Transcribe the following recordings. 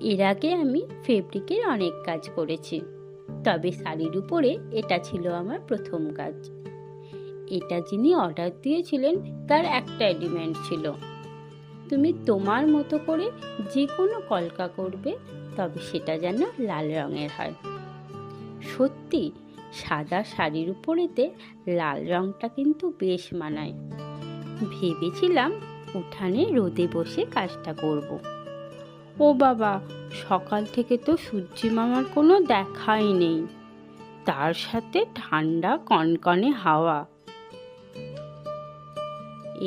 এর আগে আমি ফেব্রিকের অনেক কাজ করেছি, তবে শাড়ির উপরে এটা ছিল আমার প্রথম কাজ। এটা যিনি অর্ডার দিয়েছিলেন তার একটাই ডিমান্ড ছিল, তুমি তোমার মতো করে যে কোনো কলকা করবে, তবে সেটা যেন লাল রঙের হয়। সত্যি সাদা শাড়ির উপরেতে লাল রঙটা কিন্তু বেশ মানায়। ভেবেছিলাম উঠানে রোদে বসে কাজটা করব। ও বাবা, সকাল থেকে তো সূর্যি মামার কোনো দেখাই নেই, তার সাথে ঠান্ডা কনকনে হাওয়া।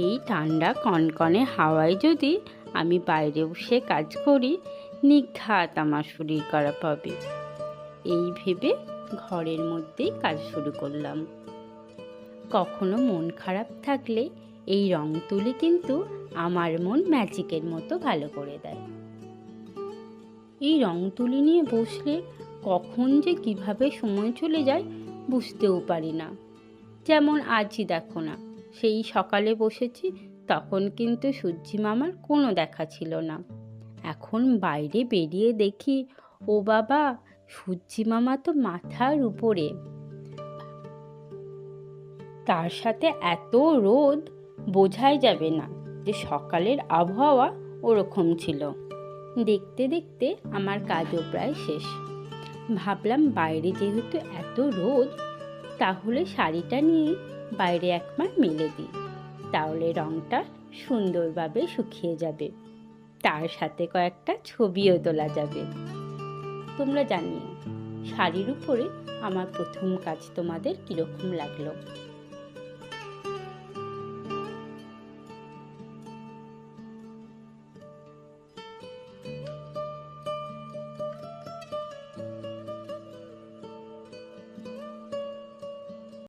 এই ঠান্ডা কনকনে হাওয়ায় যদি আমি বাইরে বসে কাজ করি, নিঘাত আমার শরীর খারাপ হবে। এই ভেবে ঘরের মধ্যেই কাজ শুরু করলাম। কখনো মন খারাপ থাকলে এই রং তুলি কিন্তু আমার মন ম্যাজিকের মতো ভালো করে দেয়। এই রং তুলি নিয়ে বসলে কখন যে কিভাবে সময় চলে যায় বুঝতেও পারি না। যেমন আজই দেখো না, সেই সকালে বসেছি, তখন কিন্তু সূর্যি মামার কোনো দেখা ছিল না। এখন বাইরে বেরিয়ে দেখি, ও বাবা, সূর্যি মামা তো মাথার উপরে, তার সাথে এত রোদ, বোঝাই যাবে না যে সকালের আবহাওয়া ওরকম ছিল। দেখতে দেখতে আমার কাজও প্রায় শেষ। ভাবলাম বাইরে যেহেতু এত রোদ, তাহলে শাড়িটা নিয়ে বাইরে একবার মেলে দিই, তাহলে রঙটা সুন্দরভাবে শুকিয়ে যাবে, তার সাথে কয়েকটা ছবিও তোলা যাবে। তোমরা জানিও শাড়ির উপরে আমার প্রথম কাজ তোমাদের কীরকম লাগলো।